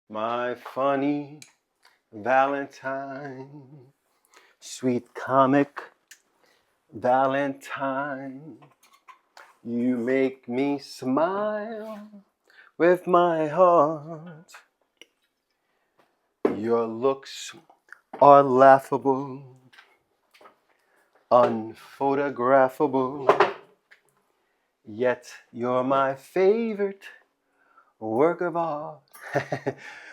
My funny Valentine, sweet comic Valentine, you make me smile with my heart. Your looks are laughable, unphotographable, yet you're my favorite work of art.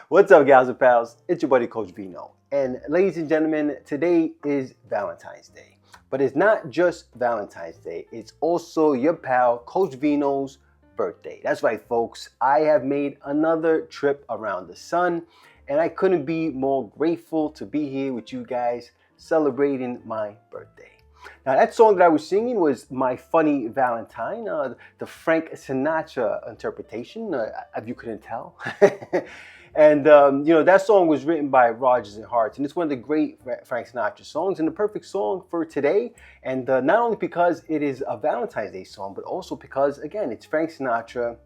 What's up, gals and pals? It's your buddy Coach Vino. And ladies and gentlemen, today is Valentine's Day. But it's not just Valentine's Day, it's also your pal Coach Vino's birthday. That's right, folks. I have made another trip around the sun, and I couldn't be more grateful to be here with you guys celebrating my birthday. Now, that song that I was singing was My Funny Valentine, the Frank Sinatra interpretation, if you couldn't tell. And, that song was written by Rodgers and Hart, and it's one of the great Frank Sinatra songs and the perfect song for today. And not only because it is a Valentine's Day song, but also because, again, it's Frank Sinatra.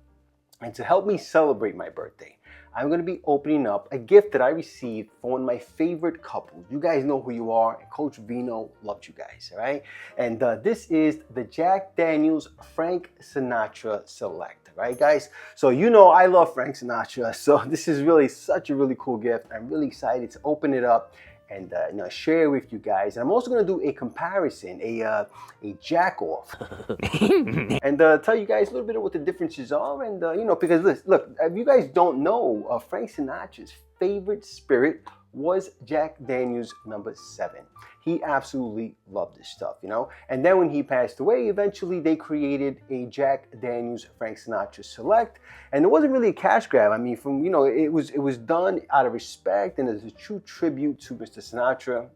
And to help me celebrate my birthday, I'm going to be opening up a gift that I received from one of my favorite couples. You guys know who you are, and Coach Vino loves you guys, all right? And this is the Jack Daniel's Frank Sinatra Select, right, guys? So you know I love Frank Sinatra, so this is really such a really cool gift. I'm really excited to open it up and share it with you guys. And I'm also going to do a comparison, a jack off, and tell you guys a little bit of what the differences are. And because look, if you guys don't know, Frank Sinatra's favorite spirit was Jack Daniel's number 7. He absolutely loved this stuff, And then when he passed away, eventually they created a Jack Daniel's Frank Sinatra Select, and it wasn't really a cash grab. I mean, it was done out of respect and as a true tribute to Mr. Sinatra,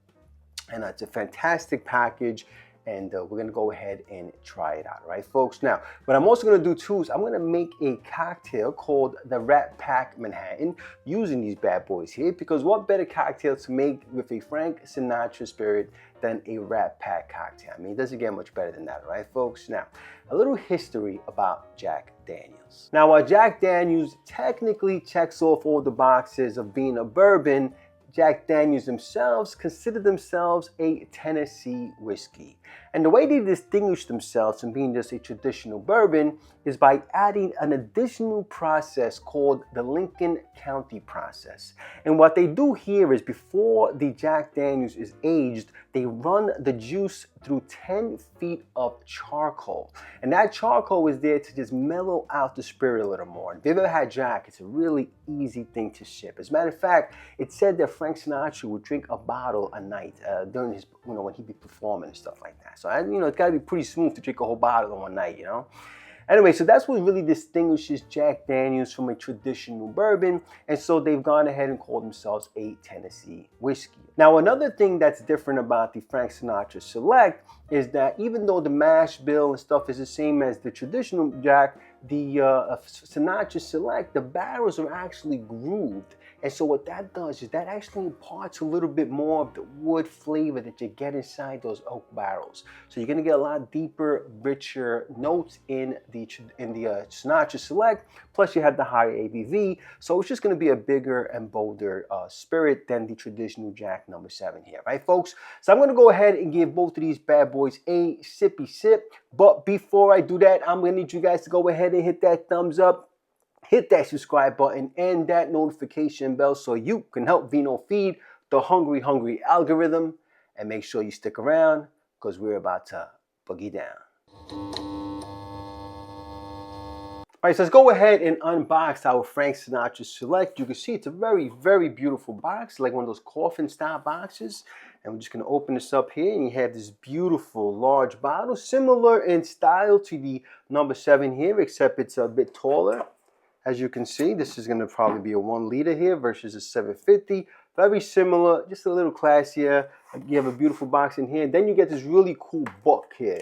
and it's a fantastic package. And we're going to go ahead and try it out, right, folks? Now, what I'm also going to do, too, is I'm going to make a cocktail called the Rat Pack Manhattan using these bad boys here, because what better cocktail to make with a Frank Sinatra spirit than a Rat Pack cocktail? I mean, it doesn't get much better than that, right, folks? Now, a little history about Jack Daniels. Now, while Jack Daniels technically checks off all the boxes of being a bourbon, Jack Daniels themselves consider themselves a Tennessee whiskey. And the way they distinguish themselves from being just a traditional bourbon is by adding an additional process called the Lincoln County process. And what they do here is before the Jack Daniels is aged, they run the juice through 10 feet of charcoal. And that charcoal is there to just mellow out the spirit a little more. If you've ever had Jack, it's a really easy thing to ship. As a matter of fact, it's said that Frank Sinatra would drink a bottle a night during his, when he'd be performing and stuff like that. So, it's got to be pretty smooth to drink a whole bottle in one night, Anyway, so that's what really distinguishes Jack Daniels from a traditional bourbon, and so they've gone ahead and called themselves a Tennessee whiskey. Now, another thing that's different about the Frank Sinatra Select is that even though the mash bill and stuff is the same as the traditional Jack, the Sinatra Select, the barrels are actually grooved. And so what that does is that actually imparts a little bit more of the wood flavor that you get inside those oak barrels. So you're gonna get a lot deeper, richer notes in the Sinatra Select. Plus you have the higher ABV, so it's just gonna be a bigger and bolder spirit than the traditional Jack number 7 here, right, folks? So I'm gonna go ahead and give both of these bad boys a sippy sip. But before I do that, I'm gonna need you guys to go ahead and hit that thumbs up. Hit that subscribe button and that notification bell so you can help Vino feed the hungry algorithm. And make sure you stick around because we're about to boogie down. All right, so let's go ahead and unbox our Frank Sinatra Select. You can see it's a very, very beautiful box, like one of those coffin style boxes. And we're just going to open this up here, and you have this beautiful large bottle, similar in style to the number 7 here, except it's a bit taller. As you can see, this is going to probably be a 1 liter here versus a 750. Very similar, just a little classier. You have a beautiful box in here. Then you get this really cool book here.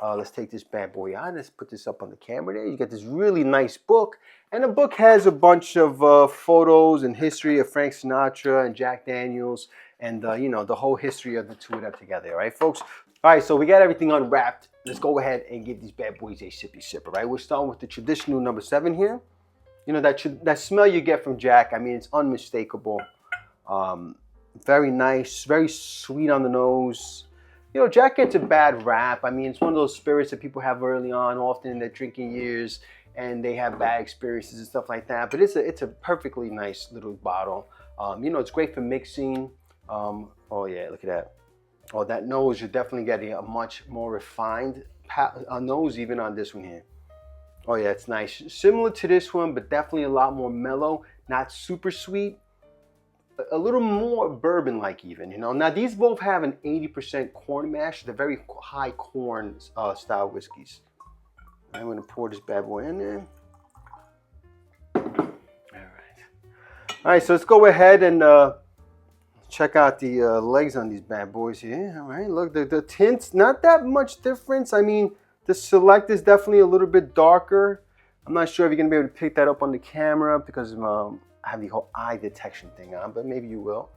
Let's take this bad boy out. Let's put this up on the camera there. You get this really nice book. And the book has a bunch of photos and history of Frank Sinatra and Jack Daniels. And, the whole history of the two of them together. All right, folks? All right, so we got everything unwrapped. Let's go ahead and give these bad boys a sippy sip. All right, we're starting with the traditional number 7 here. You know, that smell you get from Jack, I mean, it's unmistakable. Very nice, very sweet on the nose. You know, Jack gets a bad rap. I mean, it's one of those spirits that people have early on, often in their drinking years, and they have bad experiences and stuff like that. But it's a perfectly nice little bottle. You know, it's great for mixing. Oh yeah, look at that. Oh, that nose, you're definitely getting a much more refined nose even on this one here. Oh yeah, it's nice. Similar to this one, but definitely a lot more mellow. Not super sweet. A little more bourbon-like even, you know. Now these both have an 80% corn mash. They're very high corn style whiskeys. I'm gonna pour this bad boy in there. All right, so let's go ahead and check out the legs on these bad boys here. All right, look, the tints, not that much difference. I mean, the Select is definitely a little bit darker. I'm not sure if you're gonna be able to pick that up on the camera because I have the whole eye detection thing on, but maybe you will.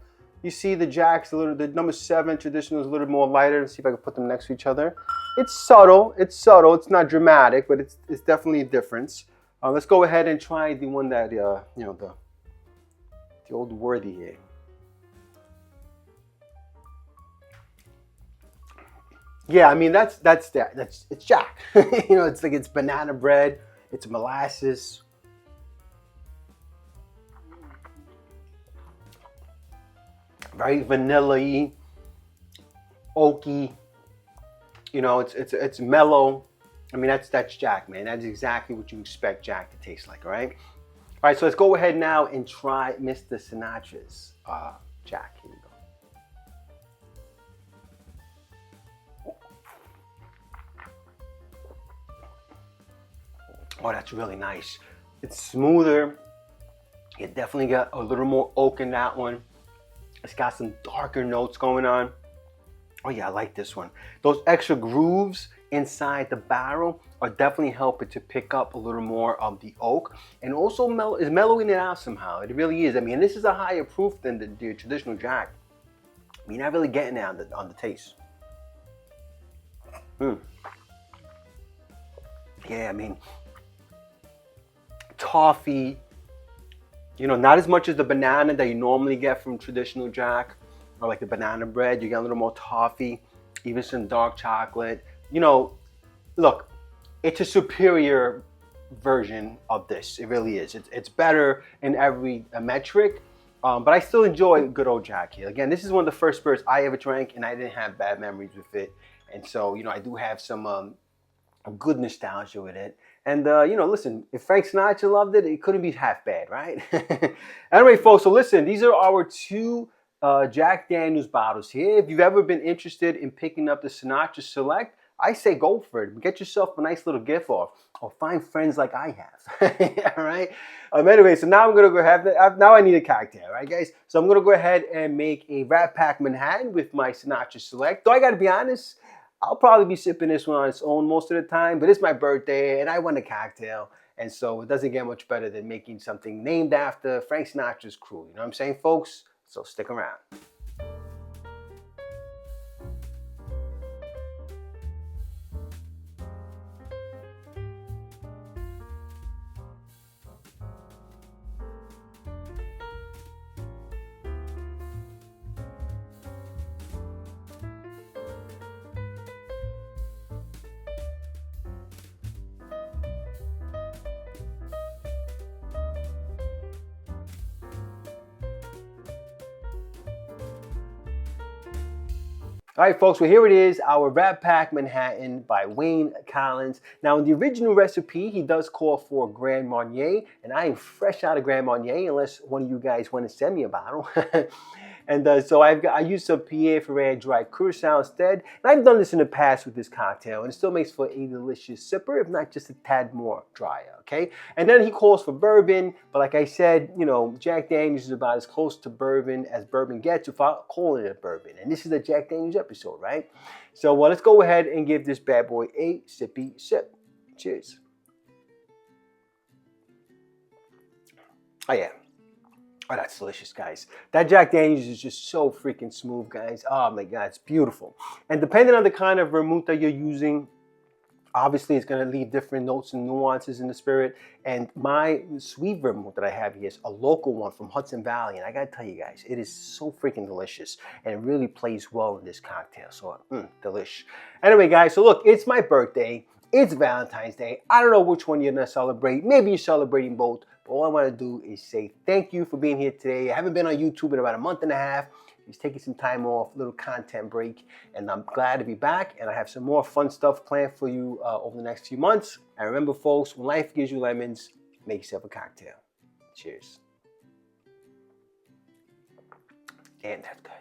You see the Jack's the number 7 traditional is a little more lighter. Let's see if I can put them next to each other. It's subtle, it's not dramatic, but it's definitely a difference. Let's go ahead and try the one that, you know, the old worthy here. Yeah, I mean, it's Jack. You know, it's like it's banana bread, it's molasses. Very vanilla-y, oaky. You know, it's mellow. I mean, that's Jack, man. That's exactly what you expect Jack to taste like, all right? All right, so let's go ahead now and try Mr. Sinatra's Jack. Here we go. Oh, that's really nice. It's smoother. You definitely got a little more oak in that one. It's got some darker notes going on. Oh yeah, I like this one. Those extra grooves inside the barrel are definitely helping to pick up a little more of the oak, and also is mellowing it out somehow. It really is. I mean, this is a higher proof than the traditional Jack. I mean, you're not really getting that on the taste. Yeah, I mean, toffee. You know, not as much as the banana that you normally get from traditional Jack, or like the banana bread. You get a little more toffee, even some dark chocolate. You know, look, it's a superior version of this. It really is. It's better in every metric, but I still enjoy good old Jack here. Again, this is one of the first spirits I ever drank, and I didn't have bad memories with it. And so, you know, I do have some good nostalgia with it. And, you know, listen, if Frank Sinatra loved it, it couldn't be half bad, right? Anyway, folks, so listen, these are our 2 Jack Daniels bottles here. If you've ever been interested in picking up the Sinatra Select, I say go for it. Get yourself a nice little gift or find friends like I have. All right? Anyway, so now I'm going to go have that. Now I need a cocktail, right, guys? So I'm going to go ahead and make a Rat Pack Manhattan with my Sinatra Select. Though I got to be honest, I'll probably be sipping this one on its own most of the time, but it's my birthday and I want a cocktail. And so it doesn't get much better than making something named after Frank Sinatra's crew. You know what I'm saying, folks? So stick around. All right, folks, well, here it is, our Rat Pack Manhattan by Wayne Collins. Now, in the original recipe, he does call for Grand Marnier, and I am fresh out of Grand Marnier, unless one of you guys want to send me a bottle. And so I used some Pierre Ferré dry curacao instead. And I've done this in the past with this cocktail, and it still makes for a delicious sipper, if not just a tad more drier, okay? And then he calls for bourbon, but like I said, you know, Jack Daniels is about as close to bourbon as bourbon gets without calling it a bourbon. And this is a Jack Daniels episode, right? So let's go ahead and give this bad boy a sippy sip. Cheers. Oh yeah. Oh, that's delicious, guys. That Jack Daniels is just so freaking smooth, guys. Oh my God, it's beautiful. And depending on the kind of vermouth that you're using, Obviously, it's going to leave different notes and nuances in the spirit. And my sweet vermouth that I have here is a local one from Hudson Valley. And I got to tell you guys, it is so freaking delicious. And it really plays well in this cocktail. So, delish. Anyway, guys, so look, it's my birthday. It's Valentine's Day. I don't know which one you're going to celebrate. Maybe you're celebrating both. But all I want to do is say thank you for being here today. I haven't been on YouTube in about a month and a half. He's taking some time off, little content break, and I'm glad to be back. And I have some more fun stuff planned for you over the next few months. And remember, folks, when life gives you lemons, make yourself a cocktail. Cheers. Damn, that's good.